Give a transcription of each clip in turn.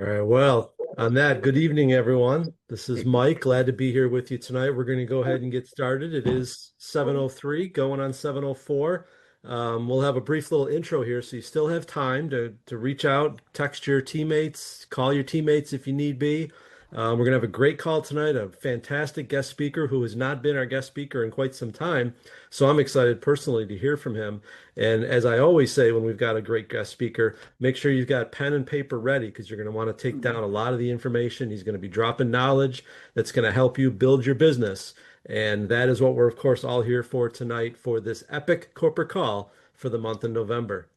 All right. Well, on that, good evening, everyone. This is Mike. Glad to be here with you tonight. We're going to go ahead and get started. It is 7:03, going on 7:04. We'll have a brief little intro here, so you still have time to reach out, text your teammates, call your teammates if you need be. We're going to have a great call tonight, a fantastic guest speaker who has not been our guest speaker in quite some time. So I'm excited personally to hear from him. And as I always say, when we've got a great guest speaker, make sure you've got pen and paper ready because you're going to want to take down a lot of the information. He's going to be dropping knowledge that's going to help you build your business. And that is what we're, of course, all here for tonight for this epic corporate call for the month of November.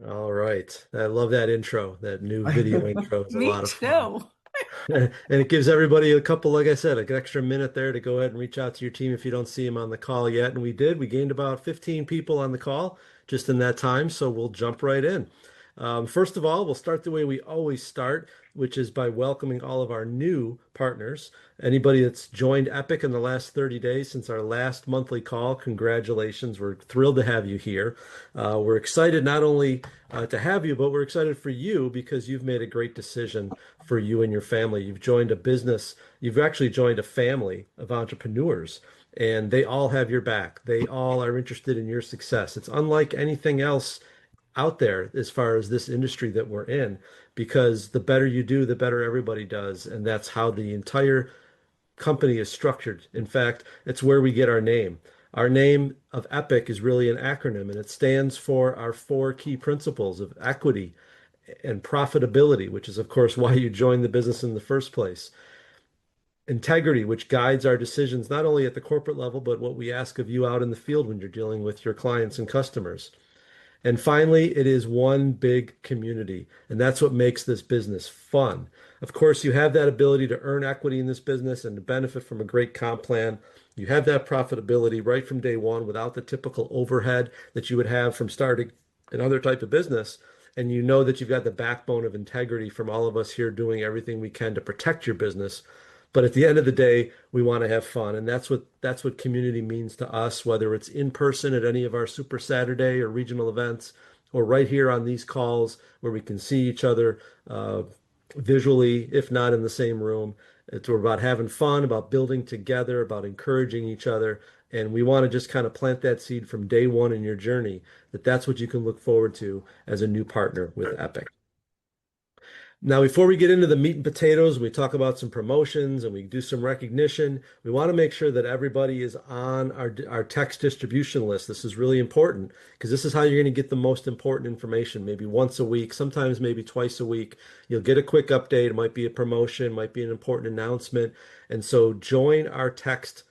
All right. I love that intro. That new video intro is a Me lot of fun. too. And it gives everybody a couple, like I said, an extra minute there to go ahead and reach out to your team if you don't see them on the call yet. And we did. We gained about 15 people on the call just in that time. So we'll jump right in. First of all, we'll start the way we always start, which is by welcoming all of our new partners. Anybody that's joined Epic in the last 30 days since our last monthly call, congratulations. We're thrilled to have you here. We're excited not only to have you, but we're excited for you because you've made a great decision for you and your family. You've joined a business, you've actually joined a family of entrepreneurs, and they all have your back. They all are interested in your success. It's unlike anything else out there as far as this industry that we're in, because the better you do, the better everybody does. And that's how the entire company is structured. In fact, it's where we get our name. Our name of EPIC is really an acronym, and it stands for our four key principles of equity and profitability, which is, of course, why you joined the business in the first place. Integrity, which guides our decisions not only at the corporate level, but what we ask of you out in the field when you're dealing with your clients and customers. And finally, it is one big community, and that's what makes this business fun. Of course, you have that ability to earn equity in this business and to benefit from a great comp plan. You have that profitability right from day one without the typical overhead that you would have from starting another type of business. And you know that you've got the backbone of integrity from all of us here doing everything we can to protect your business. But at the end of the day, we want to have fun, and that's what community means to us, whether it's in person at any of our Super Saturday or regional events, or right here on these calls where we can see each other visually, if not in the same room. It's about having fun, about building together, about encouraging each other, and we want to just kind of plant that seed from day one in your journey that that's what you can look forward to as a new partner with Epic. Now, before we get into the meat and potatoes, we talk about some promotions and we do some recognition. We want to make sure that everybody is on our text distribution list. This is really important because this is how you're going to get the most important information, maybe once a week, sometimes maybe twice a week. You'll get a quick update. It might be a promotion, might be an important announcement. And so join our text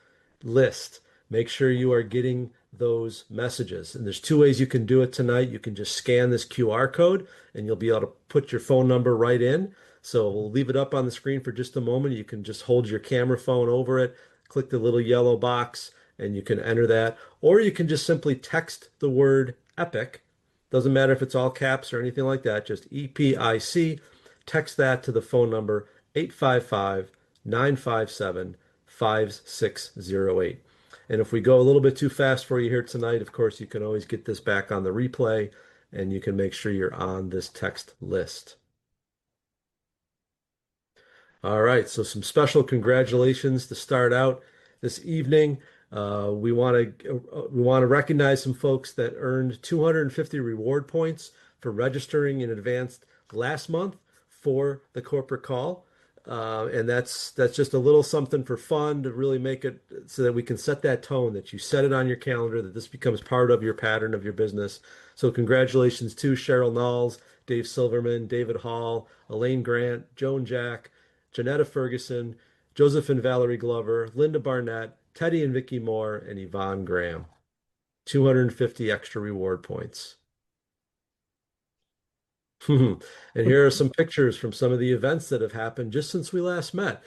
list. Make sure you are getting those messages. And there's two ways you can do it tonight. You can just scan this QR code and you'll be able to put your phone number right in. So we'll leave it up on the screen for just a moment. You can just hold your camera phone over it, click the little yellow box, and you can enter that. Or you can just simply text the word EPIC. Doesn't matter if it's all caps or anything like that, just E.P.I.C. Text that to the phone number 855 957 5608. And if we go a little bit too fast for you here tonight, of course, you can always get this back on the replay and you can make sure you're on this text list. All right, so some special congratulations to start out this evening. We want to recognize some folks that earned 250 reward points for registering in advance last month for the corporate call. And that's just a little something for fun to really make it so that we can set that tone, that you set it on your calendar, that this becomes part of your pattern of your business. So congratulations to Cheryl Knowles, Dave Silverman, David Hall, Elaine Grant, Joan Jack, Janetta Ferguson, Joseph and Valerie Glover, Linda Barnett, Teddy and Vicky Moore, and Yvonne Graham. 250 extra reward points. And here are some pictures from some of the events that have happened just since we last met.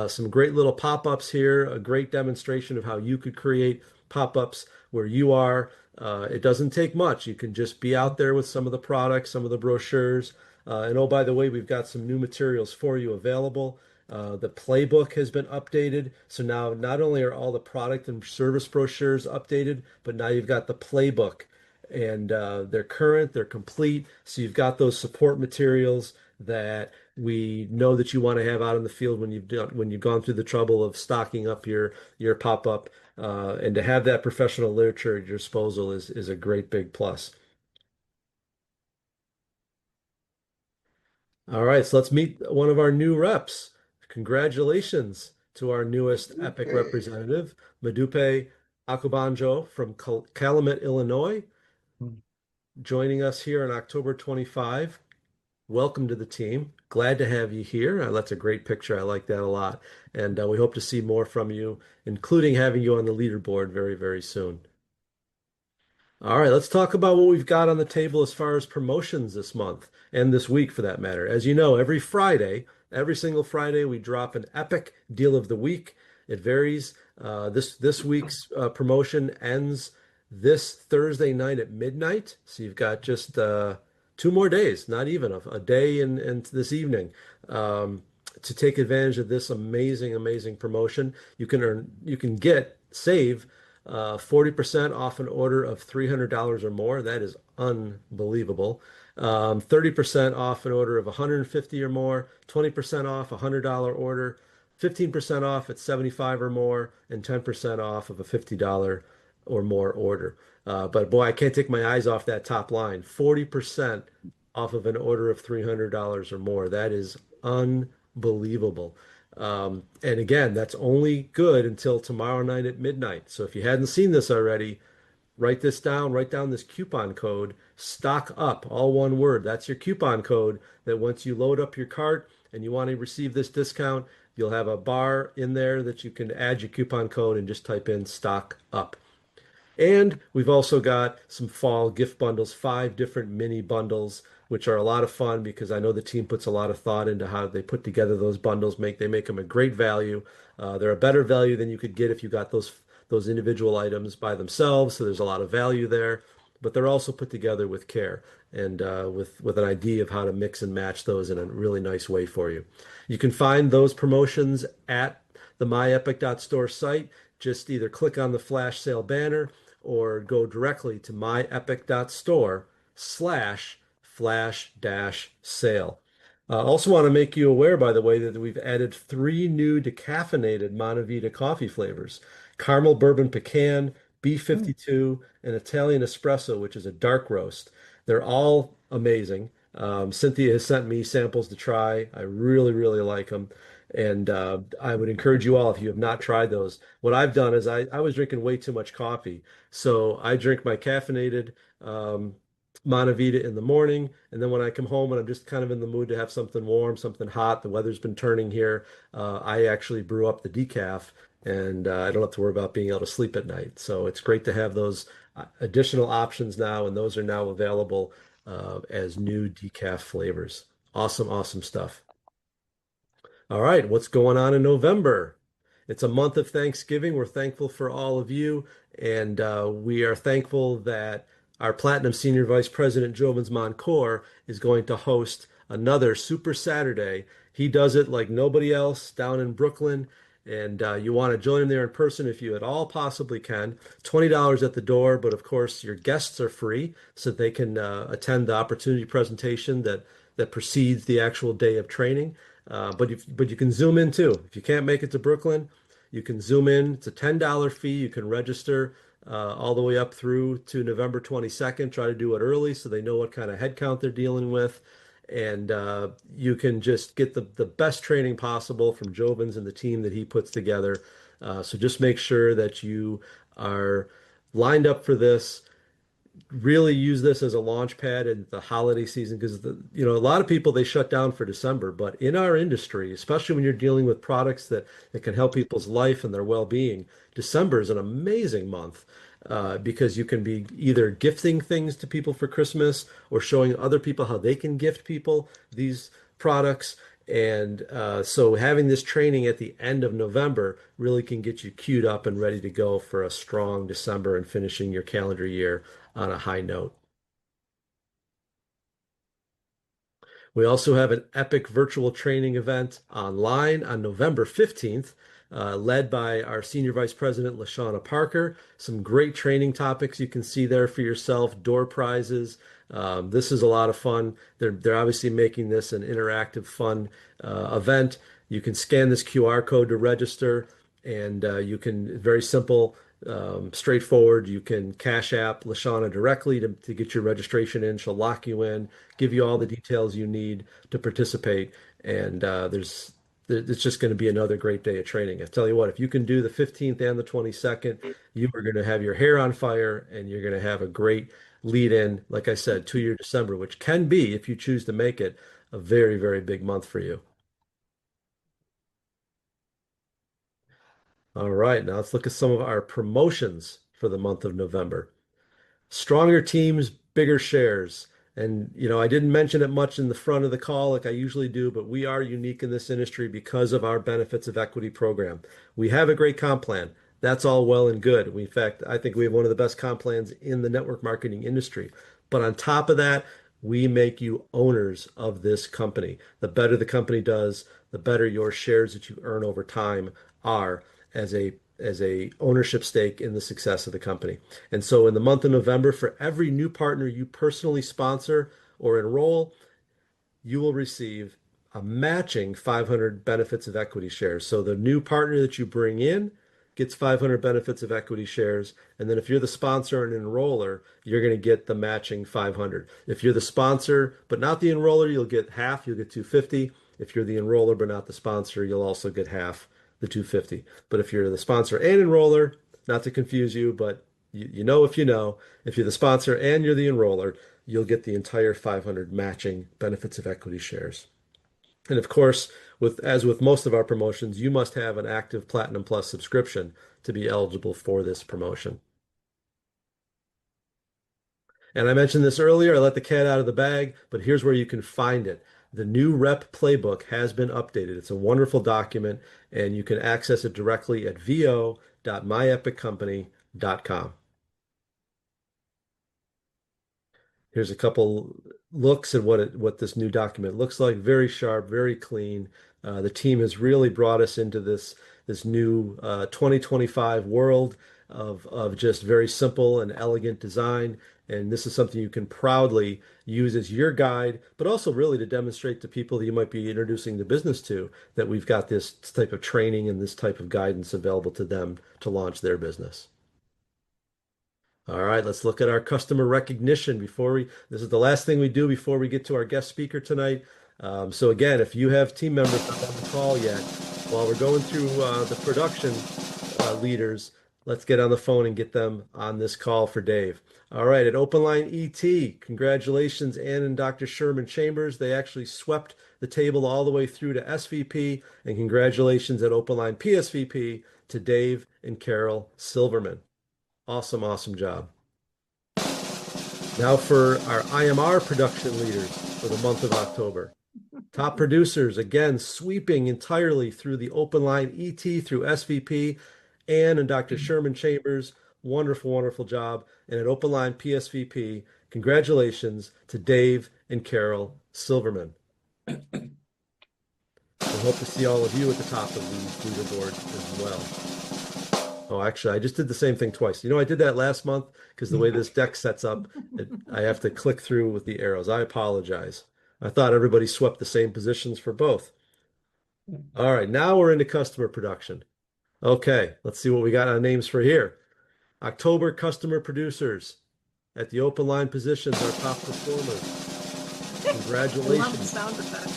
Some great little pop-ups here, a great demonstration of how you could create pop-ups where you are. It doesn't take much. You can just be out there with some of the products, some of the brochures. And oh, by the way, we've got some new materials for you available. The playbook has been updated. So now not only are all the product and service brochures updated, but now you've got the playbook and they're current, they're complete. So you've got those support materials that we know that you want to have out in the field when you've gone through the trouble of stocking up your pop-up. And to have that professional literature at your disposal is a great big plus. All right, so let's meet one of our new reps. Congratulations to our newest Epic Okay. representative, Madupe Akubanjo from Calumet, Illinois, joining us here on October 25. Welcome to the team. Glad to have you here. That's a great picture. I like that a lot. And we hope to see more from you, including having you on the leaderboard very, very soon. All right, let's talk about what we've got on the table as far as promotions this month and this week for that matter. As you know, every single Friday, we drop an epic deal of the week. It varies. This week's promotion ends this Thursday night at midnight. So you've got just 2 more days, not even a day and this evening, to take advantage of this amazing, amazing promotion. You can save 40% off an order of $300 or more. That is unbelievable. 30% off an order of 150 or more, 20% off a $100 order, 15% off at 75 or more, and 10% off of a $50 or more order. But boy, I can't take my eyes off that top line. 40% off of an order of $300 or more. That is unbelievable. And again, that's only good until tomorrow night at midnight. So if you hadn't seen this already, write this down, write down this coupon code, stock up, all one word. That's your coupon code that once you load up your cart and you want to receive this discount, you'll have a bar in there that you can add your coupon code and just type in stock up. And we've also got some fall gift bundles, 5 different mini bundles, which are a lot of fun because I know the team puts a lot of thought into how they put together those bundles. They make them a great value. They're a better value than you could get if you got those individual items by themselves. So there's a lot of value there, but they're also put together with care and with an idea of how to mix and match those in a really nice way for you. You can find those promotions at the myepic.store site. Just either click on the flash sale banner or go directly to myepic.store/flash dash sale. Also want to make you aware, by the way, that we've added 3 new decaffeinated Monavita coffee flavors: caramel bourbon pecan, Mm. B52, and Italian espresso, which is a dark roast. They're all amazing. Cynthia has sent me samples to try. I really, really like them. And I would encourage you all, if you have not tried those. What I've done is I was drinking way too much coffee. So I drink my caffeinated Monavita in the morning. And then when I come home and I'm just kind of in the mood to have something warm, something hot, the weather's been turning here, I actually brew up the decaf and I don't have to worry about being able to sleep at night. So it's great to have those additional options now, and those are now available as new decaf flavors. Awesome, awesome stuff. All right, what's going on in November? It's a month of Thanksgiving. We're thankful for all of you, and we are thankful that our Platinum Senior Vice President, Jovens Moncour, is going to host another Super Saturday. He does it like nobody else down in Brooklyn, and you want to join him there in person if you at all possibly can. $20 at the door, but of course, your guests are free, so they can attend the opportunity presentation that precedes the actual day of training. But you can zoom in too. If you can't make it to Brooklyn, You can zoom in. It's a $10 fee. You can register all the way up through to November 22nd. Try to do it early so they know what kind of headcount they're dealing with. And you can just get the best training possible from Jovins and the team that he puts together. So just make sure that you are lined up for this, really use this as a launch pad in the holiday season because a lot of people they shut down for December, but in our industry, especially when you're dealing with products that can help people's life and their well-being, December is an amazing month because you can be either gifting things to people for Christmas or showing other people how they can gift people these products. And so having this training at the end of November really can get you queued up and ready to go for a strong December and finishing your calendar year on a high note. We also have an epic virtual training event online on November 15th, led by our Senior Vice President, LaShawna Parker. Some great training topics you can see there for yourself, door prizes. This is a lot of fun. They're obviously making this an interactive, fun event. You can scan this QR code to register, and you can, very simple, straightforward. You can Cash App LaShawna directly to get your registration in. She'll lock you in, give you all the details you need to participate. And it's just going to be another great day of training. I tell you what, if you can do the 15th and the 22nd, you are going to have your hair on fire and you're going to have a great lead in, like I said, to your December, which can be, if you choose to make it, a very, very big month for you. All right, now let's look at some of our promotions for the month of November. Stronger teams, bigger shares. And, I didn't mention it much in the front of the call like I usually do, but we are unique in this industry because of our benefits of equity program. We have a great comp plan. That's all well and good. In fact, I think we have one of the best comp plans in the network marketing industry. But on top of that, we make you owners of this company. The better the company does, the better your shares that you earn over time are as a ownership stake in the success of the company. And so in the month of November, for every new partner you personally sponsor or enroll, you will receive a matching 500 benefits of equity shares. So the new partner that you bring in gets 500 benefits of equity shares. And then if you're the sponsor and enroller, you're going to get the matching 500. If you're the sponsor but not the enroller, you'll get half, you'll get 250. If you're the enroller but not the sponsor, you'll also get half, the 250. But if you're the sponsor and enroller, not to confuse you, but you know if you know, if you're the sponsor and you're the enroller, you'll get the entire 500 matching benefits of equity shares. And of course, as with most of our promotions, you must have an active Platinum Plus subscription to be eligible for this promotion. And I mentioned this earlier, I let the cat out of the bag, but here's where you can find it. The new rep playbook has been updated. It's a wonderful document, and you can access it directly at vo.myepiccompany.com. Here's a couple looks at what this new document looks like. Very sharp, very clean. The team has really brought us into this new 2025 world of just very simple and elegant design. And this is something you can proudly use as your guide, but also really to demonstrate to people that you might be introducing the business to that we've got this type of training and this type of guidance available to them to launch their business. All right, let's look at our customer recognition this is the last thing we do before we get to our guest speaker tonight. So again, if you have team members not on the call yet, while we're going through the production leaders, let's get on the phone and get them on this call for Dave. All right, at Open Line ET, congratulations, Ann and Dr. Sherman Chambers. They actually swept the table all the way through to SVP, and congratulations at Open Line PSVP to Dave and Carol Silverman. Awesome, awesome job. Now for our IMR production leaders for the month of October. Top producers, again, sweeping entirely through the Open Line ET through SVP. Ann and Dr. Sherman Chambers, wonderful, wonderful job. And at Open Line PSVP, congratulations to Dave and Carol Silverman. We hope to see all of you at the top of the leaderboard as well. Oh, actually, I just did the same thing twice. I did that last month because the way this deck sets up, I have to click through with the arrows. I apologize. I thought everybody swept the same positions for both. All right, now we're into customer production. Okay, let's see what we got on names for here. October customer producers at the open line positions, our top performers. I love the Congratulations. sound effect.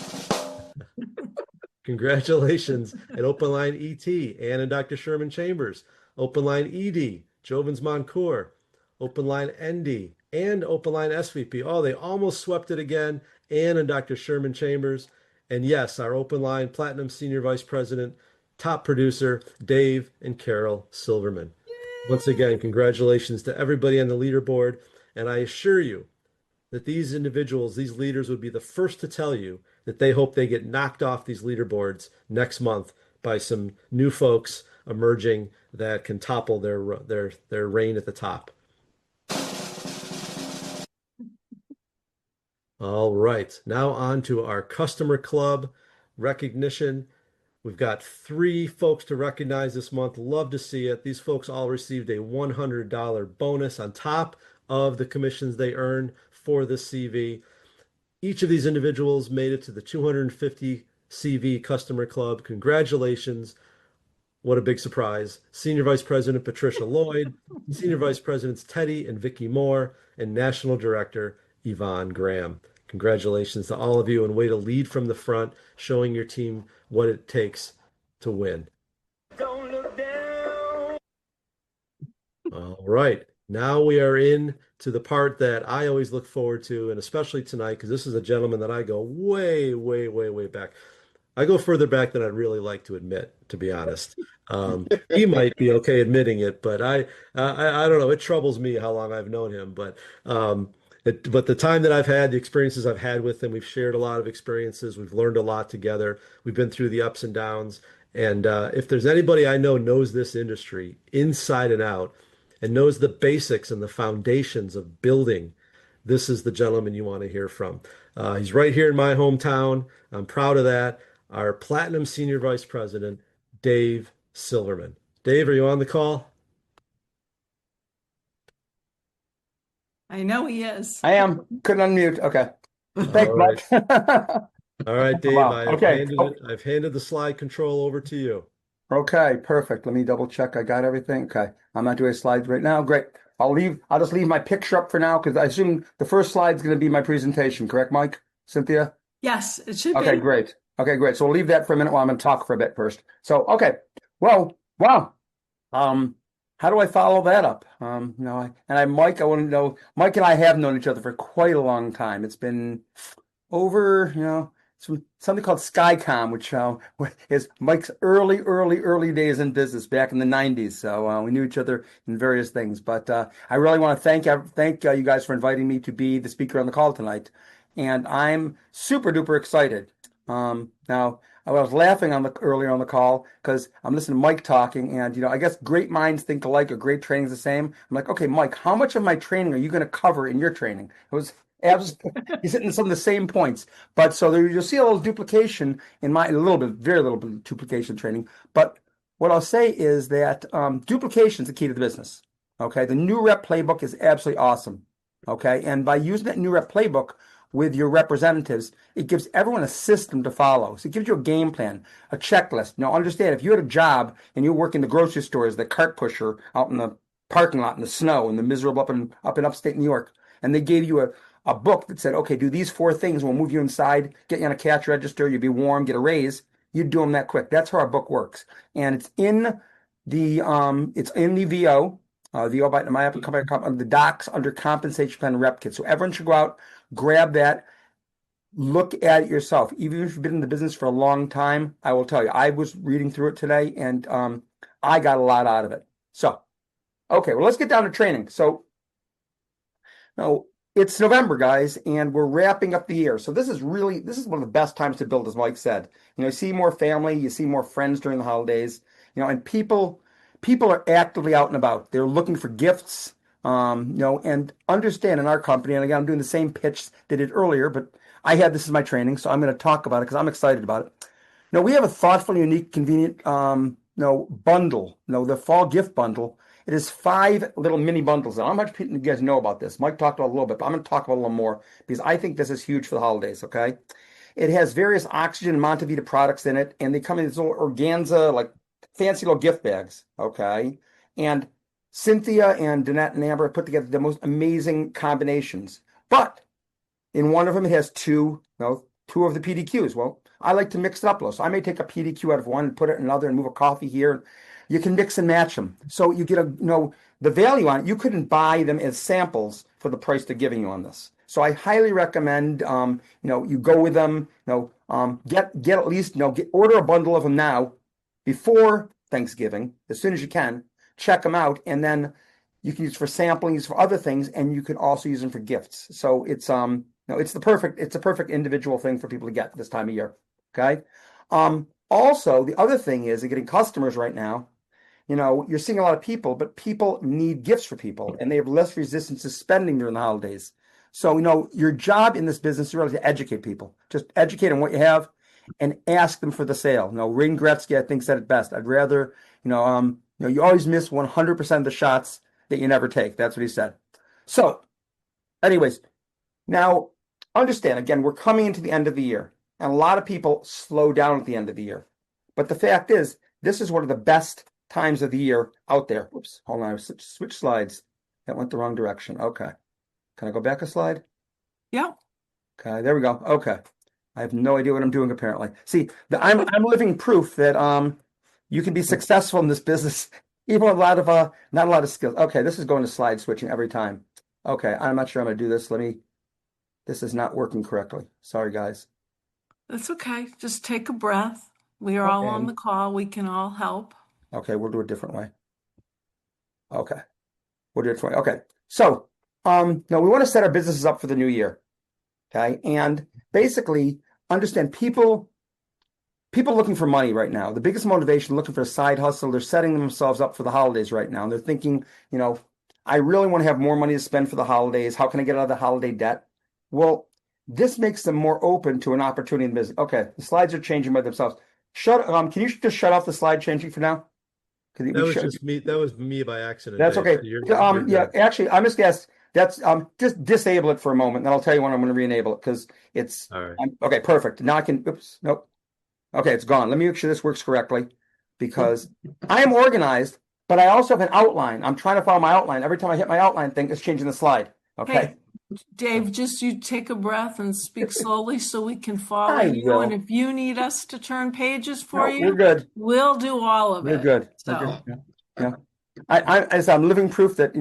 Congratulations at Open Line ET, Ann and Dr. Sherman Chambers, Open Line ED, Jovens Moncour, Open Line ND, and Open Line SVP. Oh, they almost swept it again, Ann and Dr. Sherman Chambers. And yes, our Open Line Platinum Senior Vice President, top producer, Dave and Carol Silverman. Once again, congratulations to everybody on the leaderboard. And I assure you, that these individuals, these leaders would be the first to tell you that they hope they get knocked off these leaderboards next month by some new folks emerging that can topple their reign at the top. All right, now on to our customer club recognition. We've got three folks to recognize this month. Love to see it. These folks all received a $100 bonus on top of the commissions they earned for this CV. Each of these individuals made it to the 250 CV Customer Club. Congratulations. What a big surprise. Senior Vice President Patricia Lloyd, Senior Vice Presidents Teddy and Vicky Moore, and National Director Yvonne Graham. Congratulations to all of you and way to lead from the front, showing your team what it takes to win. Don't look down. All right. Now we are in to the part that I always look forward to, and especially tonight, because this is a gentleman that I go way, way, way, way back. I go further back than I'd really like to admit, to be honest. He might be okay admitting it, but I don't know. It troubles me how long I've known him. But the time that I've had, the experiences I've had with him, we've shared a lot of experiences. We've learned a lot together. We've been through the ups and downs. And if there's anybody I know knows this industry inside and out and knows the basics and the foundations of building, this is the gentleman you want to hear from. He's right here in my hometown. I'm proud of that. Our Platinum Senior Vice President, Dave Silverman. Dave, are you on the call? I know he is. I am. Couldn't unmute. Okay. All Thanks, right. Mike. All right, Dave, Wow. I have Okay. handed it, I've handed the slide control over to you. Okay. Perfect. Let me double check. I got everything. Okay. I'm not doing slides right now. Great. I'll just leave my picture up for now because I assume the first slide is going to be my presentation. Correct, Mike? Cynthia? Yes, it should Okay. be. Great. Okay. Great. So we'll leave that for a minute while I'm going to talk for a bit first. So, okay. Well, wow. How do I follow that up? Mike, I want to know, Mike and I have known each other for quite a long time. It's been over, something called Skycom, which is Mike's early days in business back in the 90s. So we knew each other in various things. But I really want to thank you guys for inviting me to be the speaker on the call tonight. And I'm super duper excited. Now, I was laughing earlier on the call because I'm listening to Mike talking, and I guess great minds think alike or great training's the same. I'm like, okay, Mike, how much of my training are you going to cover in your training? It was he's hitting some of the same points, but so there you'll see a little duplication a little bit, very little bit of duplication training. But what I'll say is that duplication is the key to the business. Okay, the new rep playbook is absolutely awesome. Okay, and by using that new rep playbook with your representatives, it gives everyone a system to follow. So it gives you a game plan, a checklist. Now, understand, if you had a job and you work in the grocery store as the cart pusher out in the parking lot in the snow in the miserable up in upstate New York, and they gave you a book that said, okay, do these 4 things. We'll move you inside, get you on a cash register, you'll be warm, get a raise. You'd do them that quick. That's how our book works. And it's in the VO. VO by my company, the docs under compensation plan rep kit. So everyone should go out, grab that, look at it yourself. Even if you've been in the business for a long time, I will tell you, I was reading through it today and I got a lot out of it. So, okay, well, let's get down to training. So now it's November, guys, and we're wrapping up the year. So this is one of the best times to build, as Mike said. You see more family, you see more friends during the holidays, and people are actively out and about. They're looking for gifts, and understand in our company, and again, I'm doing the same pitch they did earlier, but this is my training, so I'm going to talk about it because I'm excited about it. Now, we have a thoughtful, unique, convenient, bundle, the fall gift bundle. It is 5 little mini bundles. Now, how much you guys know about this? Mike talked about it a little bit, but I'm going to talk about it a little more because I think this is huge for the holidays, okay? It has various oxygen and Montevita products in it, and they come in this little organza, like fancy little gift bags. Okay. And Cynthia and Danette and Amber put together the most amazing combinations. But in one of them, it has two of the PDQs. Well, I like to mix it up a little. So I may take a PDQ out of one and put it in another and move a coffee here. You can mix and match them. So you get the value on it. You couldn't buy them as samples for the price they're giving you on this. So I highly recommend, you go with them, get at least, order a bundle of them now before Thanksgiving, as soon as you can, check them out. And then you can use for samplings for other things, and you can also use them for gifts. So it's it's a perfect individual thing for people to get this time of year. Okay. Also, the other thing is getting customers right now. You're seeing a lot of people, but people need gifts for people, and they have less resistance to spending during the holidays. So, your job in this business is really to educate people. Just educate them what you have and ask them for the sale. Wayne Gretzky, I think, said it best. I'd rather, you always miss 100% of the shots that you never take. That's what he said. So, anyways, now understand, again, we're coming into the end of the year, and a lot of people slow down at the end of the year. But the fact is, this is one of the best times of the year out there. Oops, hold on, I switched slides. That went the wrong direction. Okay. Can I go back a slide? Yeah. Okay, there we go. Okay. I have no idea what I'm doing apparently. See, I'm living proof that you can be successful in this business even with not a lot of skills. Okay, this is going to slide switching every time. Okay, I'm not sure I'm gonna do this. This is not working correctly. Sorry, guys. That's okay. Just take a breath. We are all on the call. We can all help. Okay, we'll do it a different way. Okay, we'll do it a different way. Okay, so now we want to set our businesses up for the new year. Okay, and basically understand people looking for money right now. The biggest motivation, looking for a side hustle. They're setting themselves up for the holidays right now. And they're thinking, I really want to have more money to spend for the holidays. How can I get out of the holiday debt? Well, this makes them more open to an opportunity in business. Okay, the slides are changing by themselves. Can you just shut off the slide changing for now? That was just me. That was me by accident. That's Dave. okay. You're Yeah, good. actually, I'm just guess that's just disable it for a moment, and I'll tell you when I'm going to re-enable it because it's All right. okay. Perfect. Now I can. Oops. Nope. Okay, it's gone. Let me make sure this works correctly because I am organized, but I also have an outline. I'm trying to follow my outline. Every time I hit my outline thing, it's changing the slide. Okay. Hey, Dave, just you take a breath and speak slowly so we can follow I you. will. And if you need us to turn pages for No, you, we're good. we'll do all of We're it. good. So, We're good. Yeah. As I'm living proof that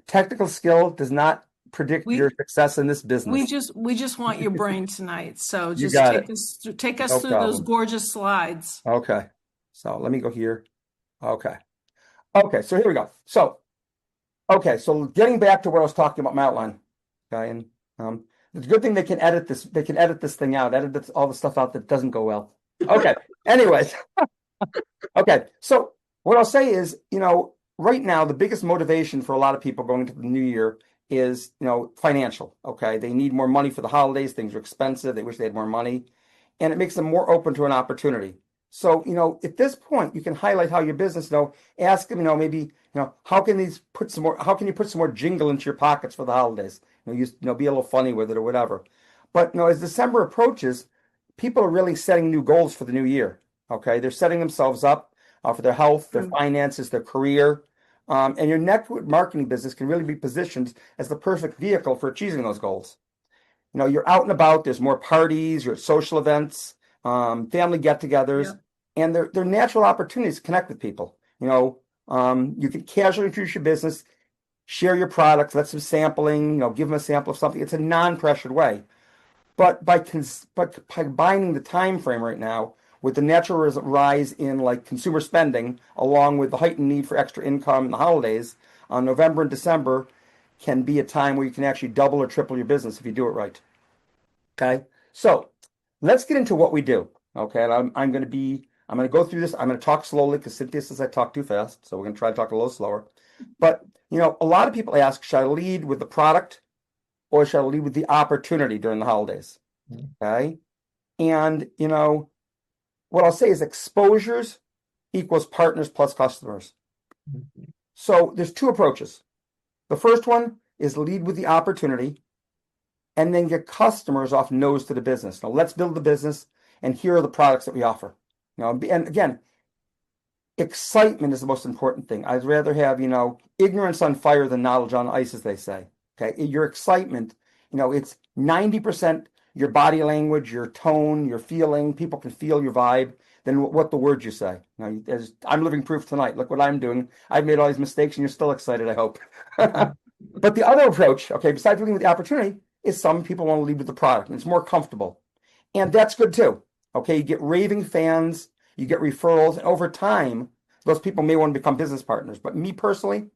technical skill does not predict your success in this business. we just want your brain tonight. So You just got it. take us No through those problem. gorgeous slides. Okay. So let me go here. Okay. Okay. So here we go. So getting back to what I was talking about, my outline. Okay. And it's a good thing they can edit this. They can edit this thing out, all the stuff out that doesn't go well. Okay. Anyways. Okay. So what I'll say is, right now, the biggest motivation for a lot of people going into the new year is, financial. Okay. They need more money for the holidays. Things are expensive. They wish they had more money. And it makes them more open to an opportunity. So, at this point, you can highlight how your business, ask them, maybe, how can you put some more jingle into your pockets for the holidays? Be a little funny with it or whatever. But, as December approaches, people are really setting new goals for the new year. Okay. They're setting themselves up for their health, their finances, their career. And your network marketing business can really be positioned as the perfect vehicle for achieving those goals. You're out and about, there's more parties, you're at social events, family get-togethers, and they're natural opportunities to connect with people. You can casually introduce your business, share your products, let some sampling, give them a sample of something. It's a non-pressured way. But by combining the time frame right now with the natural rise in consumer spending, along with the heightened need for extra income in the holidays, November and December can be a time where you can actually double or triple your business if you do it right. Okay, so let's get into what we do. Okay, and I'm going to go through this. I'm going to talk slowly because Cynthia says I talk too fast, so we're going to try to talk a little slower. But a lot of people ask, should I lead with the product or should I lead with the opportunity during the holidays? Okay, and what I'll say is exposures equals partners plus customers. So there's two approaches. The first one is lead with the opportunity and then get customers off nose to the business. Now let's build the business and here are the products that we offer. And again, excitement is the most important thing. I'd rather have, ignorance on fire than knowledge on ice, as they say. Okay. Your excitement, it's 90% your body language, your tone, your feeling. People can feel your vibe than what the words you say. Now, as I'm living proof tonight, look what I'm doing. I've made all these mistakes and you're still excited, I hope. But the other approach, okay, besides leading with the opportunity, is some people want to lead with the product and it's more comfortable. And that's good too. Okay, you get raving fans, you get referrals, and over time, those people may want to become business partners. But me personally,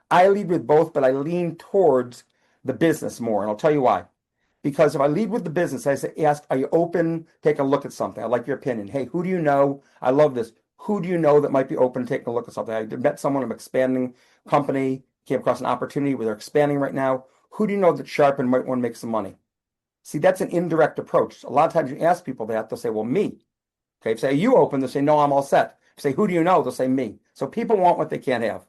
I lead with both, but I lean towards the business more. And I'll tell you why. Because if I lead with the business, I say, ask, are you open? Take a look at something. I like your opinion. Hey, who do you know? I love this. Who do you know that might be open to taking a look at something? I met someone, I'm expanding company, came across an opportunity where they're expanding right now. Who do you know that's sharp and might want to make some money? See, that's an indirect approach. A lot of times you ask people that, they'll say, well, me. Okay, if you say, are you open? They'll say, no, I'm all set. If you say, who do you know? They'll say, me. So people want what they can't have.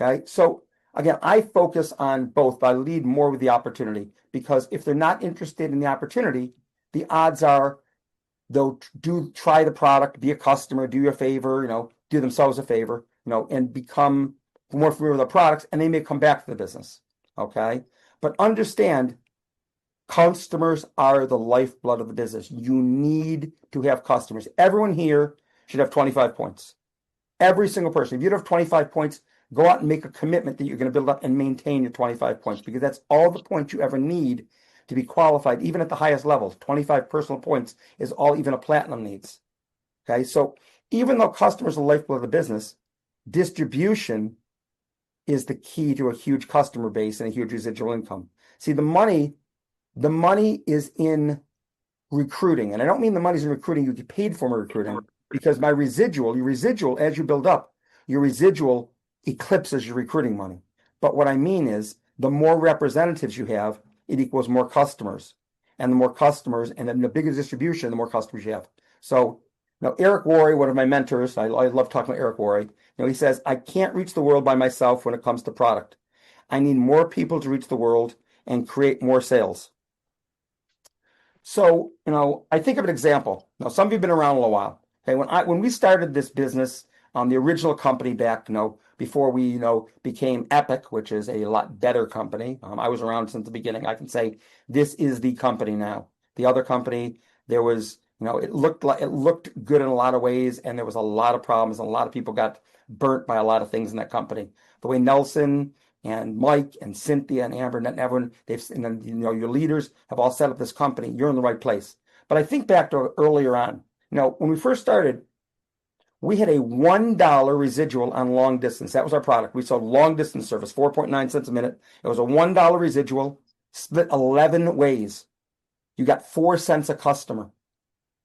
Okay, so again, I focus on both, but I lead more with the opportunity because if they're not interested in the opportunity, the odds are they'll try the product, be a customer, do you a favor, do themselves a favor, and become more familiar with the products, and they may come back to the business. Okay, but understand customers are the lifeblood of the business. You need to have customers. Everyone here should have 25 points. Every single person. If you don't have 25 points, go out and make a commitment that you're going to build up and maintain your 25 points because that's all the points you ever need to be qualified, even at the highest levels. 25 personal points is all even a platinum needs. Okay, so even though customers are the lifeblood of the business, distribution is the key to a huge customer base and a huge residual income. See, the money is in recruiting. And I don't mean the money's in recruiting, you get paid for my recruiting because your residual, as you build up, your residual eclipses your recruiting money. But what I mean is the more representatives you have, it equals more customers. And the more customers, and then the bigger distribution, the more customers you have. So now Eric Worre, one of my mentors, I love talking to Eric Worre, he says, I can't reach the world by myself when it comes to product. I need more people to reach the world and create more sales. So, I think of an example. Now, some of you have been around a little while. Okay, when we started this business, the original company back, before we, became E.P.I.C, which is a lot better company. I was around since the beginning. I can say this is the company now. The other company, there was, it looked good in a lot of ways, and there was a lot of problems, and a lot of people got burnt by a lot of things in that company. The way Nelson and Mike and Cynthia and Amber and everyone, your leaders have all set up this company. You're in the right place. But I think back to earlier on, when we first started, we had a $1 residual on long distance. That was our product. We sold long distance service, 4.9 cents a minute. It was a $1 residual, split 11 ways. You got 4 cents a customer.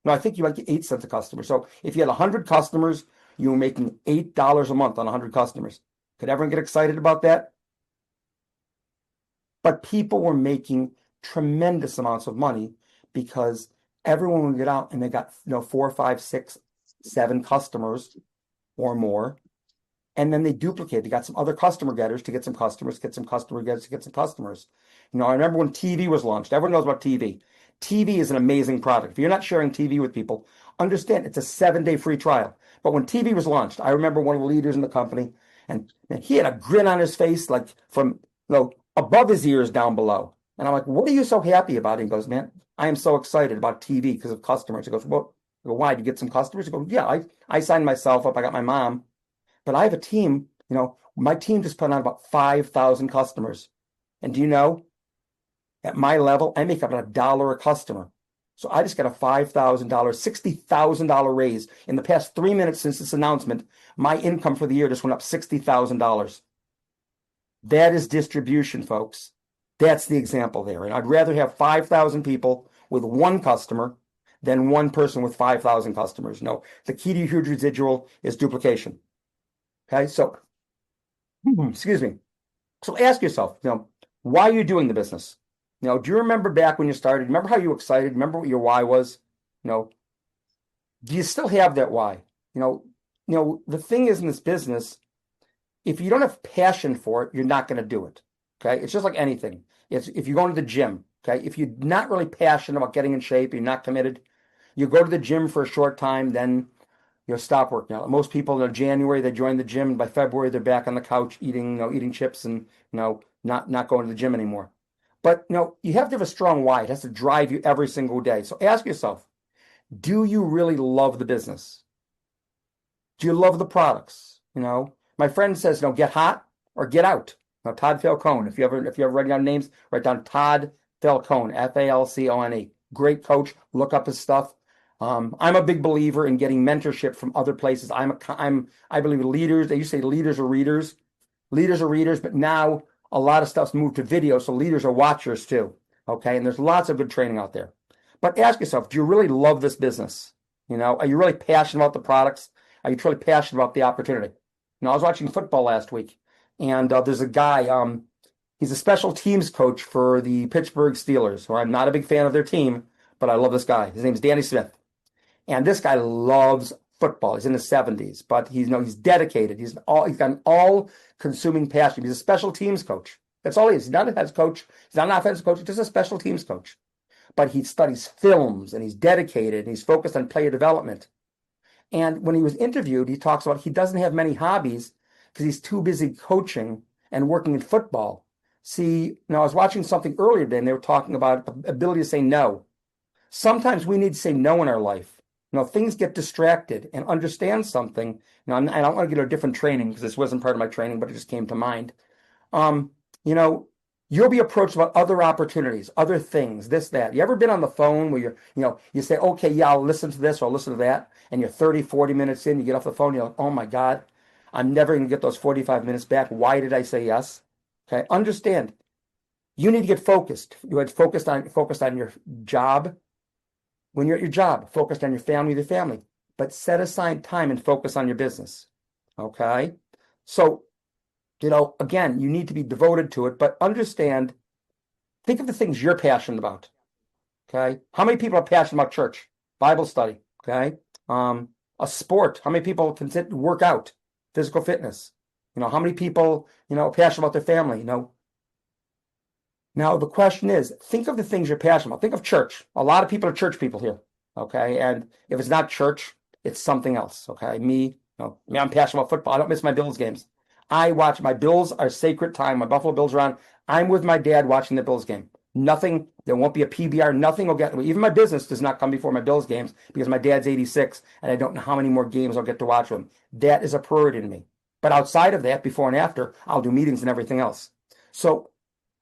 No, I think you might get 8 cents a customer. So if you had 100 customers, you were making $8 a month on 100 customers. Could everyone get excited about that? But people were making tremendous amounts of money because everyone would get out and they got 4, 5, 6, 7 customers or more. And then they duplicate. They got some other customer getters to get some customers, get some customer getters to get some customers. I remember when TV was launched. Everyone knows about TV. TV is an amazing product. If you're not sharing TV with people, understand it's a 7-day free trial. But when TV was launched, I remember one of the leaders in the company, and he had a grin on his face, like from above his ears down below. And I'm like, what are you so happy about? And he goes, man, I am so excited about TV because of customers. He goes, well, why? Did you get some customers? He goes, yeah, I signed myself up. I got my mom. But I have a team, my team just put on about 5,000 customers. And do you know, at my level, I make about $1 a customer. So I just got a $5,000, $60,000 raise. In the past 3 minutes since this announcement, my income for the year just went up $60,000. That is distribution, folks. That's the example there. And I'd rather have 5,000 people with one customer than one person with 5,000 customers. The key to huge residual is duplication. Okay, so, excuse me. So ask yourself, why are you doing the business? Do you remember back when you started? Remember how you were excited? Remember what your why was? Do you still have that why? The thing is in this business, if you don't have passion for it, you're not going to do it. Okay, it's just like anything. It's if you go to the gym. Okay, if you're not really passionate about getting in shape, you're not committed. You go to the gym for a short time, then stop working out. Most people in January they join the gym, and by February they're back on the couch eating chips and not going to the gym anymore. But you have to have a strong why. It has to drive you every single day. So ask yourself, do you really love the business? Do you love the products? My friend says, get hot or get out. Now, Todd Falcone, if you ever write down names, write down Todd Falcone, Falcone. Great coach. Look up his stuff. I'm a big believer in getting mentorship from other places. I believe leaders. They used to say leaders are readers. Leaders are readers, but now a lot of stuff's moved to video, so leaders are watchers too. Okay, and there's lots of good training out there. But ask yourself, do you really love this business? Are you really passionate about the products? Are you truly passionate about the opportunity? I was watching football last week, and there's a guy. He's a special teams coach for the Pittsburgh Steelers, who I'm not a big fan of their team, but I love this guy. His name's Danny Smith. And this guy loves football. He's in his 70s, but he's dedicated. He's got an all-consuming passion. He's a special teams coach. That's all he is. He's not a head coach. He's not an offensive coach. He's just a special teams coach. But he studies films, and he's dedicated, and he's focused on player development. And when he was interviewed, he talks about he doesn't have many hobbies because he's too busy coaching and working in football. See, I was watching something earlier today, and they were talking about the ability to say no. Sometimes we need to say no in our life. Things get distracted, and understand something. I don't want to get a different training because this wasn't part of my training, but it just came to mind. You'll be approached about other opportunities, other things, this, that. You ever been on the phone where you say, okay, yeah, I'll listen to this or I'll listen to that, and you're 30, 40 minutes in, you get off the phone, you're like, oh my God, I'm never going to get those 45 minutes back. Why did I say yes? Okay, understand. You need to get focused. You had focused on your job. When you're at your job, focused on your family, but set aside time and focus on your business. Okay? So, again, you need to be devoted to it, but understand, think of the things you're passionate about. Okay? How many people are passionate about church, Bible study? Okay? A sport. How many people can sit and work out, physical fitness? How many people, are passionate about their family? Now, the question is, think of the things you're passionate about. Think of church. A lot of people are church people here, okay? And if it's not church, it's something else, okay? I'm passionate about football. I don't miss my Bills games. I watch. My Bills are sacred time. My Buffalo Bills are on. I'm with my dad watching the Bills game. Nothing, there won't be a PBR. Nothing will get, even my business does not come before my Bills games because my dad's 86 and I don't know how many more games I'll get to watch with him. That is a priority to me. But outside of that, before and after, I'll do meetings and everything else. So,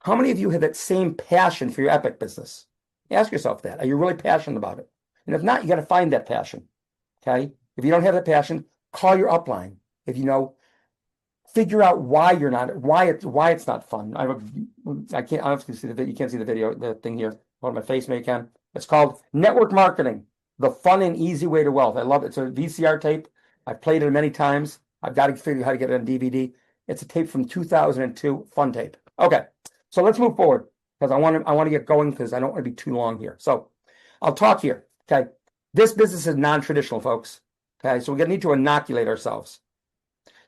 how many of you have that same passion for your E.P.I.C business? Ask yourself that. Are you really passionate about it? And if not, you got to find that passion. Okay? If you don't have that passion, call your upline. If figure out why you're not, why it's not fun. I can't honestly see the video. You can't see the video, the thing here. On my face, maybe you can. It's called Network Marketing: The Fun and Easy Way to Wealth. I love it. It's a VCR tape. I've played it many times. I've got to figure out how to get it on DVD. It's a tape from 2002, fun tape. Okay. So let's move forward because I want to get going because I don't want to be too long here. So I'll talk here. Okay. This business is non-traditional, folks. Okay. So we're going to need to inoculate ourselves.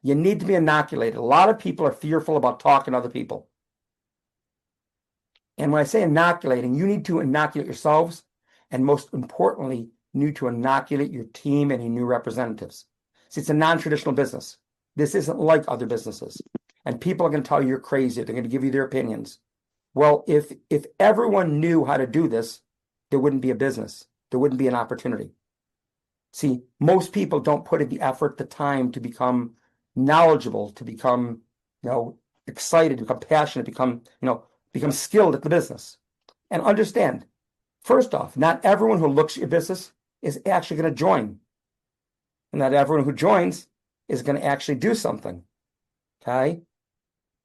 You need to be inoculated. A lot of people are fearful about talking to other people. And when I say inoculating, you need to inoculate yourselves. And most importantly, you need to inoculate your team and your new representatives. See, it's a non-traditional business. This isn't like other businesses. And people are going to tell you you're crazy. They're going to give you their opinions. Well, if everyone knew how to do this, there wouldn't be a business. There wouldn't be an opportunity. See, most people don't put in the effort, the time to become knowledgeable, to become, excited, to become passionate, become skilled at the business. And understand, first off, not everyone who looks at your business is actually going to join. And not everyone who joins is going to actually do something. Okay?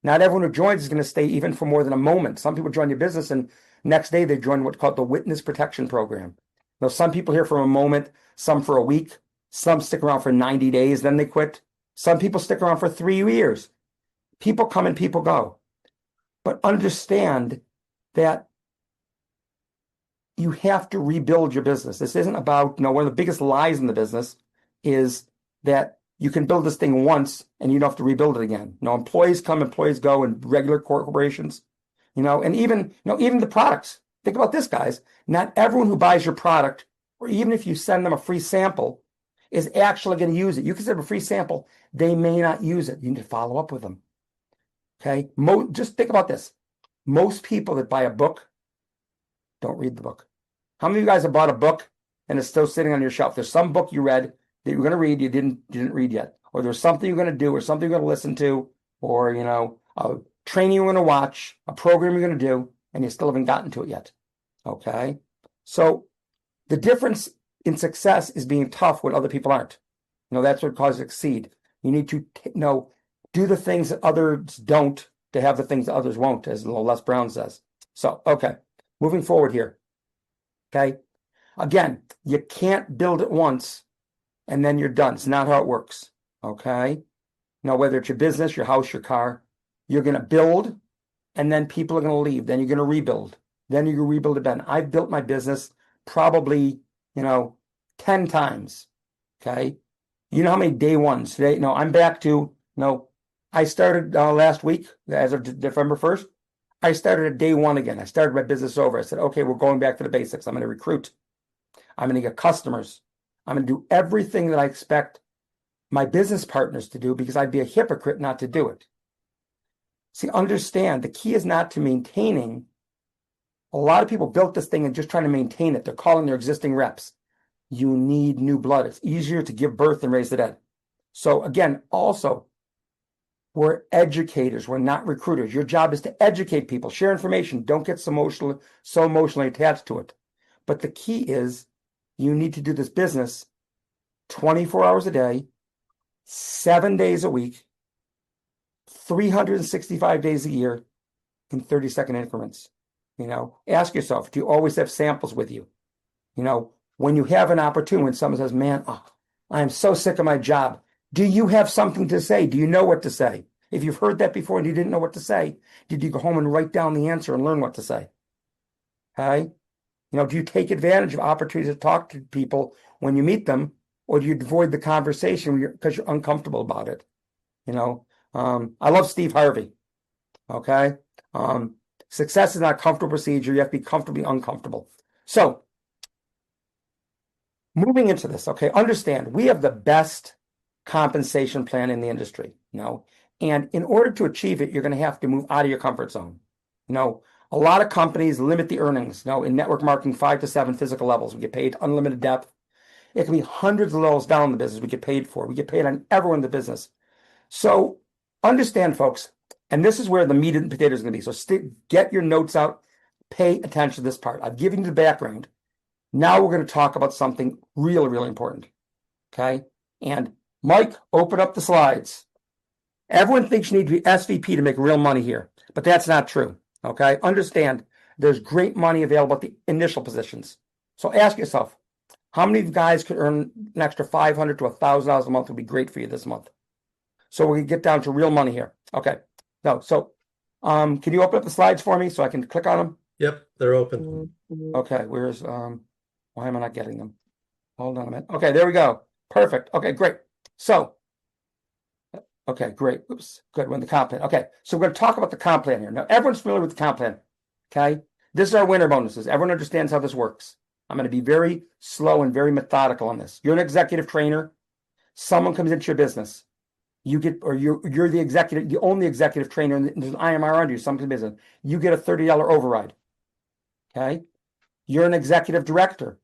Not everyone who joins is going to stay even for more than a moment. Some people join your business and next day they join what's called the Witness Protection Program. Now, some people here for a moment, some for a week, some stick around for 90 days, then they quit. Some people stick around for 3 years. People come and people go. But understand that you have to rebuild your business. This isn't about, one of the biggest lies in the business is that you can build this thing once and you don't have to rebuild it again. Employees come, employees go in regular corporations, and even the products. Think about this, guys. Not everyone who buys your product, or even if you send them a free sample, is actually going to use it. You can send a free sample. They may not use it. You need to follow up with them. Okay. Just think about this. Most people that buy a book don't read the book. How many of you guys have bought a book and it's still sitting on your shelf? There's some book you read that you're going to read, you didn't read yet, or there's something you're going to do, or something you're going to listen to, or a training you're going to watch, a program you're going to do, and you still haven't gotten to it yet. Okay. So the difference in success is being tough when other people aren't. That's what causes succeed. You need to do the things that others don't to have the things that others won't, as Les Brown says. So, okay, moving forward here. Okay. Again, you can't build it once and then you're done. It's not how it works. Okay. Now, whether it's your business, your house, your car, you're going to build and then people are going to leave. Then you're going to rebuild. Then you're going to rebuild again. I've built my business probably, 10 times. Okay. You know how many day ones today? No, I'm back to, I started last week as of November 1st. I started at day one again. I started my business over. I said, okay, we're going back to the basics. I'm going to recruit. I'm going to get customers. I'm going to do everything that I expect my business partners to do because I'd be a hypocrite not to do it. See, understand the key is not to maintaining. A lot of people built this thing and just trying to maintain it. They're calling their existing reps. You need new blood. It's easier to give birth than raise the dead. So again, also, we're educators. We're not recruiters. Your job is to educate people, share information. Don't get so emotionally attached to it. But the key is you need to do this business 24 hours a day, 7 days a week, 365 days a year in 30-second increments. Ask yourself, do you always have samples with you? When you have an opportunity, when someone says, man, I am so sick of my job. Do you have something to say? Do you know what to say? If you've heard that before and you didn't know what to say, did you go home and write down the answer and learn what to say? Okay. Do you take advantage of opportunities to talk to people when you meet them, or do you avoid the conversation because you're uncomfortable about it? I love Steve Harvey. Okay. Success is not a comfortable procedure. You have to be comfortably uncomfortable. So moving into this, okay, understand we have the best compensation plan in the industry, and in order to achieve it, you're going to have to move out of your comfort zone. A lot of companies limit the earnings. In network marketing, 5 to 7 physical levels. We get paid unlimited depth. It can be hundreds of levels down in the business we get paid for. We get paid on everyone in the business. So understand, folks, and this is where the meat and potatoes is going to be. So get your notes out. Pay attention to this part. I've given you the background. Now we're going to talk about something really, really important. Okay? And Mike, open up the slides. Everyone thinks you need to be SVP to make real money here, but that's not true. Okay? Understand there's great money available at the initial positions. So ask yourself, how many of you guys could earn an extra $500 to $1,000 a month would be great for you this month? So we're going to get down to real money here. Okay. No, so can you open up the slides for me so I can click on them? Yep, they're open. Okay, where's why am I not getting them? Hold on a minute. Okay, there we go. Perfect. Okay, great. So okay, great. Oops, good. We're in the comp plan. Okay, so we're going to talk about the comp plan here. Now, everyone's familiar with the comp plan. Okay, this is our winter bonuses. Everyone understands how this works. I'm going to be very slow and very methodical on this. You're an executive trainer. Someone comes into your business. You get, or you're the executive, you own the executive trainer, and there's an IMR under you, some business. You get a $30 override. Okay, you're an executive director.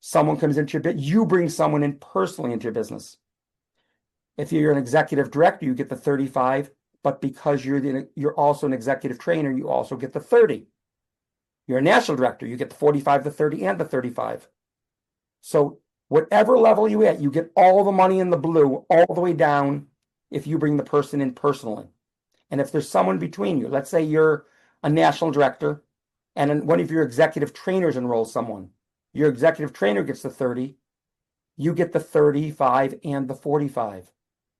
Someone comes into your business. You bring someone in personally into your business. If you're an executive director, you get the 35, but because you're also an executive trainer, you also get the 30. You're a national director, you get the 45, the 30, and the 35. So whatever level you at, you get all the money in the blue all the way down if you bring the person in personally. And if there's someone between you, let's say you're a national director and one of your executive trainers enrolls someone, your executive trainer gets the 30, you get the 35 and the 45.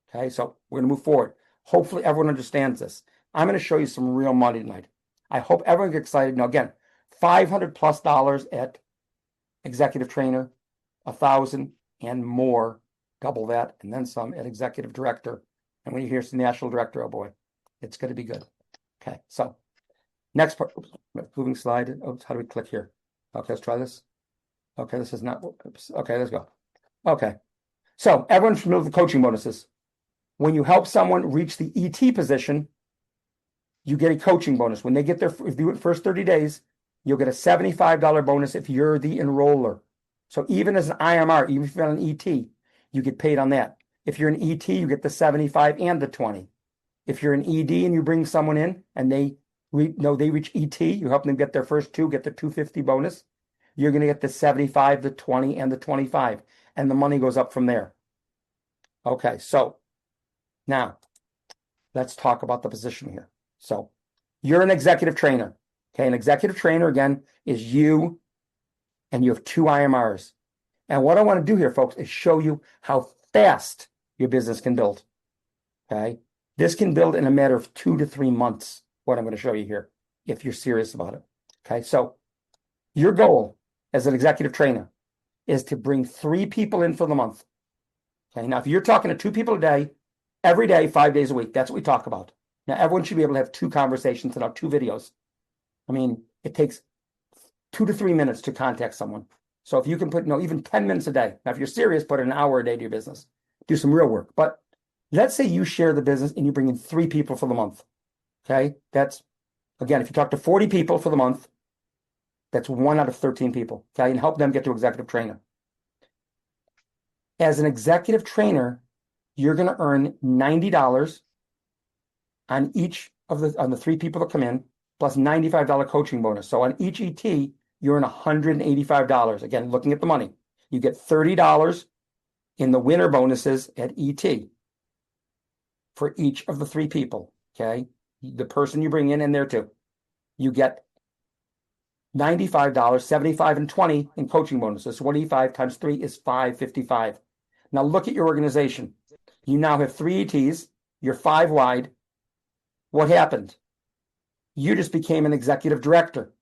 Okay, so we're going to move forward. Hopefully everyone understands this. I'm going to show you some real money tonight. I hope everyone gets excited. Now, again, $500+ at executive trainer, 1,000 and more, double that, and then some at executive director. And when you hear some national director, oh boy, it's going to be good. Okay, so next part, moving slide. Oops, how do we click here? Okay, let's try this. Okay, this is not, oops. Okay, let's go. Okay, So everyone's familiar with the coaching bonuses. When you help someone reach the ET position, you get a coaching bonus. When they get their, if you do it first 30 days, you'll get a $75 bonus if you're the enroller. So even as an IMR, even if you're an ET, you get paid on that. If you're an ET, you get the 75 and the 20. If you're an ED and you bring someone in and they reach ET, you help them get their first two, get the 250 bonus, you're going to get the 75, the 20, and the 25. And the money goes up from there. Okay, so now let's talk about the position here. So you're an executive trainer. Okay, an executive trainer, again, is you, and you have two IMRs. And what I want to do here, folks, is show you how fast your business can build. Okay, this can build in a matter of 2 to 3 months, what I'm going to show you here, if you're serious about it. Okay, so your goal as an executive trainer is to bring 3 people in for the month. Okay, now if you're talking to 2 people a day, every day, 5 days a week, that's what we talk about. Now, everyone should be able to have 2 conversations and 2 videos. I mean, it takes 2 to 3 minutes to contact someone. So if you can put, even 10 minutes a day. Now, if you're serious, put an hour a day to your business. Do some real work. But let's say you share the business and you bring in 3 people for the month. Okay, that's, again, if you talk to 40 people for the month, that's 1 out of 13 people. Okay, and help them get to executive trainer. As an executive trainer, you're going to earn $90 on each of the 3 people that come in, plus $95 coaching bonus. So on each ET, you earn $185. Again, looking at the money, you get $30 in the winner bonuses at ET for each of the 3 people. Okay, the person you bring in and there too, you get $95, 75, and 20 in coaching bonuses. 25 times 3 is $555. Now look at your organization. You now have 3 ETs. You're 5 wide. What happened? You just became an executive director.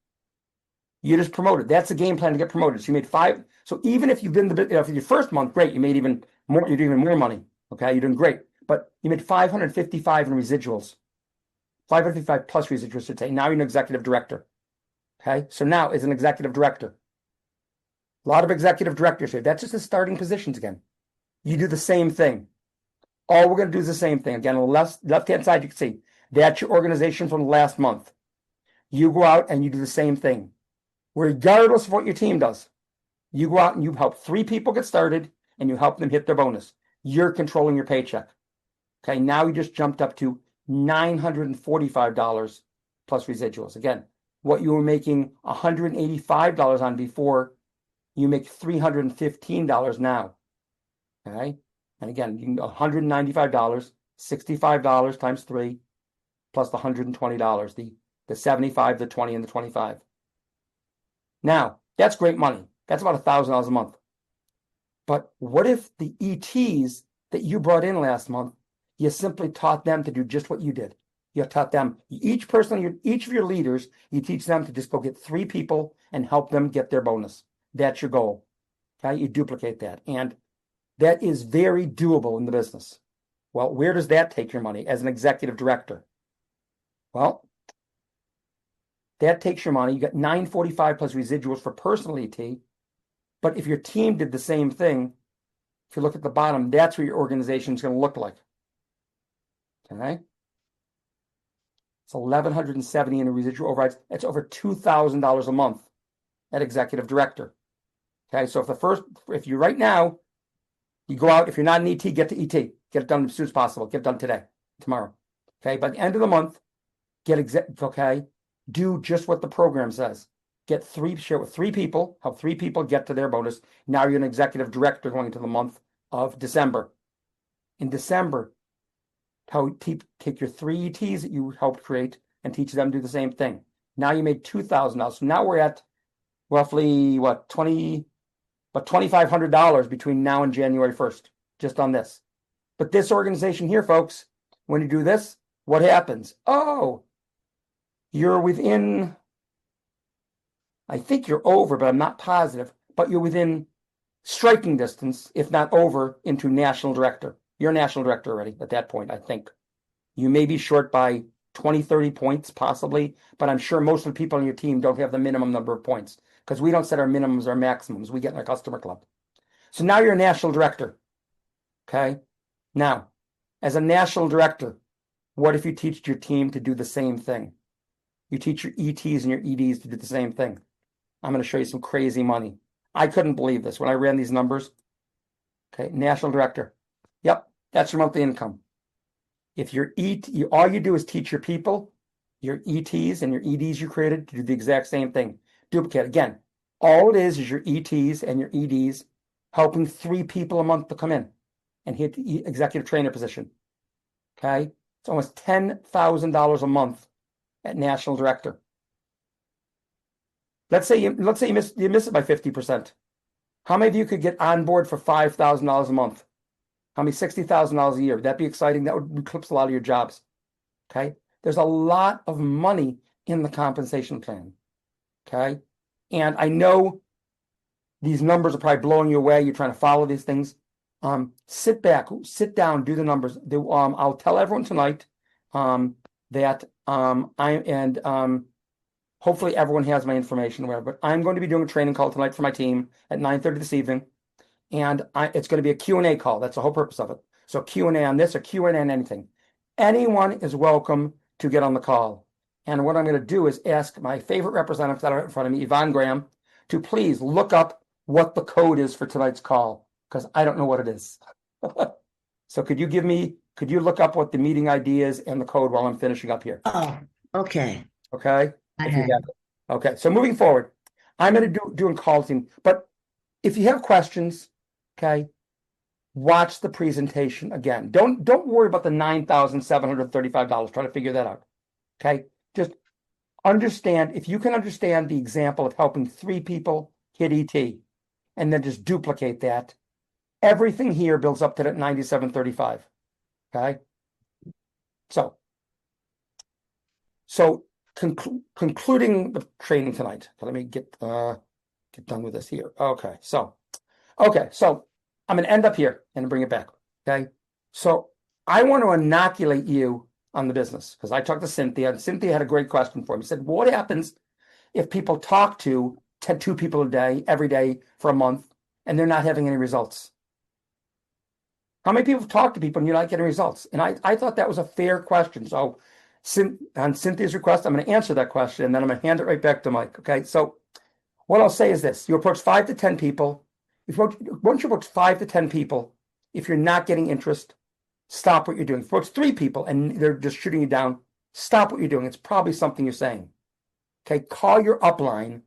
You just promoted. That's the game plan to get promoted. So you made 5. So even if you've been for your first month, great. You made even more. You're doing even more money. Okay, you're doing great. But you made 555 in residuals. 555 plus residuals, should say. Now you're an executive director. Okay, so now as an executive director, a lot of executive directors here. That's just the starting positions again. You do the same thing. All we're going to do is the same thing. Again, on the left-hand side, you can see that's your organization from last month. You go out and you do the same thing. Regardless of what your team does, you go out and you help 3 people get started and you help them hit their bonus. You're controlling your paycheck. Okay, now you just jumped up to $945 plus residuals. Again, what you were making $185 on before, you make $315 now. Okay, and again, you can $195, $65 times 3, plus the $120, the 75, the 20, and the 25. Now, that's great money. That's about $1,000 a month. But what if the ETs that you brought in last month, you simply taught them to do just what you did? You taught them, each of your leaders, you teach them to just go get 3 people and help them get their bonus. That's your goal. Okay, you duplicate that. And that is very doable in the business. Well, where does that take your money as an executive director? Well, that takes your money. You got $945 plus residuals for personal ET. But if your team did the same thing, if you look at the bottom, that's what your organization is going to look like. Okay? It's $1,170 in the residual overrides. That's over $2,000 a month at executive director. Okay, so if you right now, you go out, if you're not an ET, get to ET. Get it done as soon as possible. Get it done today, tomorrow. Okay, by the end of the month, do just what the program says. Share with 3 people, help 3 people get to their bonus. Now you're an executive director going into the month of December. In December, take your 3 ETs that you helped create and teach them to do the same thing. Now you made $2,000. So now we're at roughly $2,500 between now and January 1st, just on this. But this organization here, folks, when you do this, what happens? Oh, you're within, I think you're over, but I'm not positive, but you're within striking distance, if not over, into national director. You're a national director already at that point, I think. You may be short by 20, 30 points, possibly, but I'm sure most of the people on your team don't have the minimum number of points because we don't set our minimums or maximums. We get in our customer club. So now you're a national director. Okay. Now, as a national director, what if you teach your team to do the same thing? You teach your ETs and your EDs to do the same thing. I'm going to show you some crazy money. I couldn't believe this when I ran these numbers. Okay, national director. Yep, that's your monthly income. If your all you do is teach your people, your ETs and your EDs you created to do the exact same thing. Duplicate. Again, all it is your ETs and your EDs helping 3 people a month to come in and hit the executive trainer position. Okay, it's almost $10,000 a month at national director. Let's say you miss it by 50%. How many of you could get on board for $5,000 a month? How many $60,000 a year? Would that be exciting? That would eclipse a lot of your jobs. Okay, there's a lot of money in the compensation plan. Okay, and I know these numbers are probably blowing you away. You're trying to follow these things. Sit back, sit down, do the numbers. I'll tell everyone tonight that hopefully everyone has my information, whatever. But I'm going to be doing a training call tonight for my team at 9:30 this evening, and it's going to be a Q&A call. That's the whole purpose of it. So Q&A on this or Q&A on anything. Anyone is welcome to get on the call. And what I'm going to do is ask my favorite representatives that are in front of me, Yvonne Graham, to please look up what the code is for tonight's call, because I don't know what it is. So could you look up what the meeting ID is and the code while I'm finishing up here? Oh, okay. Okay. I If you have have it. Okay. So moving forward, I'm going to doing calls in, but if you have questions, okay, watch the presentation again. Don't worry about the $9,735. Try to figure that out. Okay. Just understand, if you can understand the example of helping 3 people hit ET and then just duplicate that, everything here builds up to that 9735. Okay. So concluding the training tonight. So let me get done with this here. Okay. So I'm going to end up here and bring it back. Okay. So I want to inoculate you on the business because I talked to Cynthia, and Cynthia had a great question for me. She said, what happens if people talk to 2 people a day, every day for a month, and they're not having any results? How many people talk to people and you're not getting results? And I thought that was a fair question. So on Cynthia's request, I'm going to answer that question, and then I'm going to hand it right back to Mike. Okay. So what I'll say is this: you approach 5 to 10 people. Once you approach 5 to 10 people, if you're not getting interest, stop what you're doing. If you approach 3 people and they're just shooting you down, stop what you're doing. It's probably something you're saying. Okay. Call your upline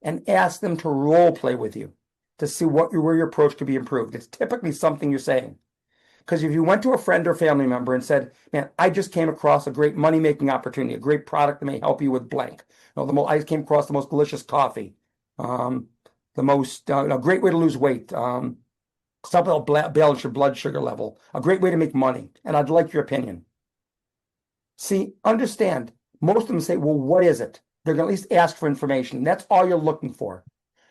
and ask them to role play with you to see where your approach could be improved. It's typically something you're saying. Because if you went to a friend or family member and said, man, I just came across a great money-making opportunity, a great product that may help you with blank. I came across the most delicious coffee, the most a great way to lose weight, something that'll balance your blood sugar level, a great way to make money, and I'd like your opinion. See, understand, most of them say, well, what is it? They're going to at least ask for information. That's all you're looking for.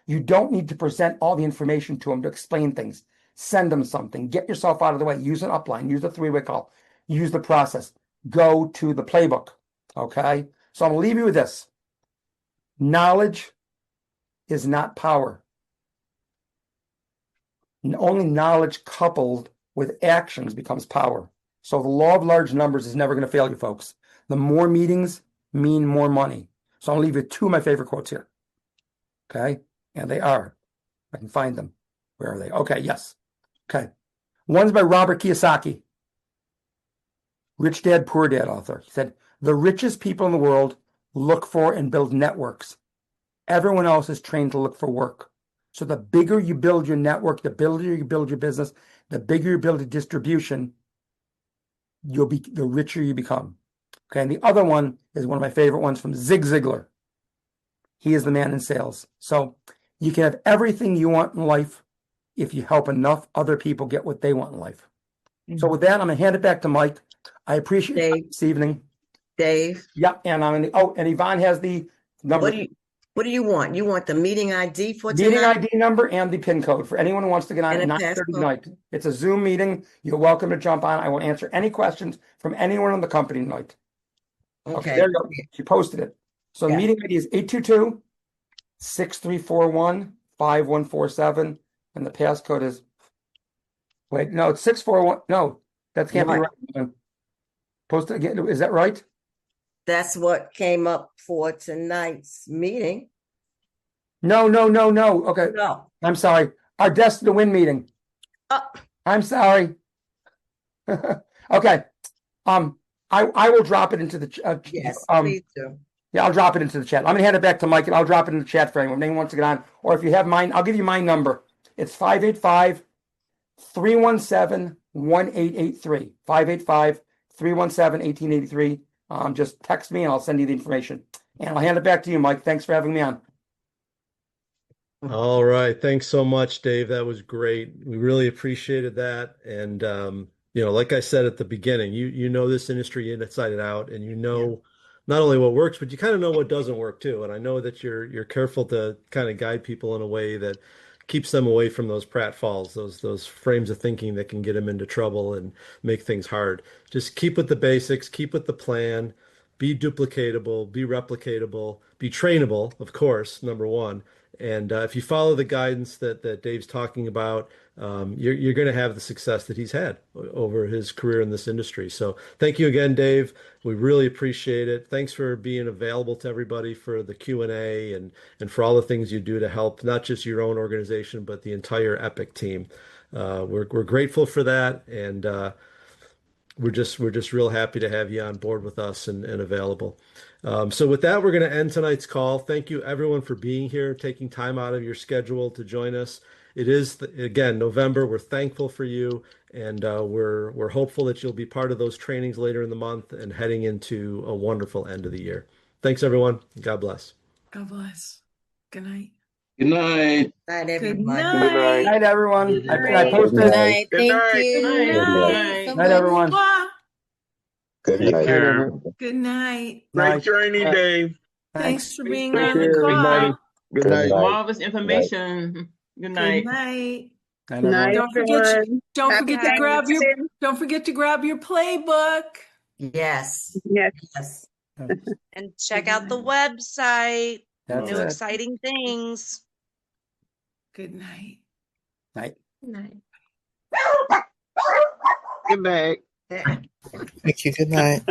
You don't need to present all the information to them to explain things. Send them something. Get yourself out of the way. Use an upline. Use a 3-way call. Use the process. Go to the playbook. Okay? So I'm going to leave you with this. Knowledge is not power. Only knowledge coupled with actions becomes power. So the law of large numbers is never going to fail you, folks. The more meetings mean more money. So I'll leave you 2 of my favorite quotes here. Okay? And they are. I can find them. Where are they? Okay, yes. Okay. One's by Robert Kiyosaki, Rich Dad, Poor Dad author. He said, the richest people in the world look for and build networks. Everyone else is trained to look for work. So the bigger you build your network, the bigger you build your business, the bigger you build a distribution, the richer you become. Okay. And the other one is one of my favorite ones from Zig Ziglar. He is the man in sales. So you can have everything you want in life if you help enough other people get what they want in life. So with that, I'm going to hand it back to Mike. I appreciate Dave. it this evening. Dave. Yeah, and and Yvonne has the number. What do you want? You want the meeting ID for Meeting tonight? ID number and the PIN code for anyone who wants to get on at And a 9:30 passcode? tonight. It's a Zoom meeting. You're welcome to jump on. I will answer any questions from anyone on the company tonight. Okay, there you go. She posted it. So the meeting ID is 822-6341-5147, and the passcode is Wait, no, it's 641. No, that can't be What? right. Post it again. Is that right? That's what came up for tonight's meeting. No. Okay, No. I'm sorry. Our Destined to Win meeting. Uh, I'm sorry. Okay. I will drop it into the yes, um please do. yeah, I'll drop it into the chat. I'm gonna hand it back to Mike and I'll drop it in the chat for anyone wants to get on. Or if you have mine, I'll give you my number. It's 585-317-1883. 585-317-1883. Just text me and I'll send you the information. And I'll hand it back to you, Mike. Thanks for having me on. All right. Thanks so much, Dave. That was great. We really appreciated that. And like I said at the beginning, you know this industry inside and out, and you know not only what works, but you kind of know what doesn't work too. And I know that you're careful to kind of guide people in a way that keeps them away from those pratfalls, those frames of thinking that can get them into trouble and make things hard. Just keep with the basics, keep with the plan, be duplicatable, be replicatable, be trainable, of course, number one. And if you follow the guidance that Dave's talking about, you're going to have the success that he's had over his career in this industry. So thank you again, Dave. We really appreciate it. Thanks for being available to everybody for the Q&A and for all the things you do to help not just your own organization, but the entire E.P.I.C team. We're grateful for that, and we're just real happy to have you on board with us and available. So with that, we're going to end tonight's call. Thank you everyone for being here, taking time out of your schedule to join us. It is again November. We're thankful for you, and we're hopeful that you'll be part of those trainings later in the month and heading into a wonderful end of the year. Thanks everyone. God bless. God bless. Good night. Good night. Night, Good everybody. Good night. night, everyone. Good I night. posted. Good Good night. Good night. Good Good night. night, everyone. Mwah. Good Take night. care. Good night. Night. Safe journey, Dave. Thanks for being Take on the care, everybody. call. Good Good night. night. Marvelous information. Good Good night. night. Night, Night, everyone. everyone. Don't Happy forget to grab your Thanksgiving. don't forget to grab your playbook. Yes. Yes. Yes. And check out the website. That's New it. exciting things. Good night. Night. Good night. Good night. Yeah. Thank you. Good night.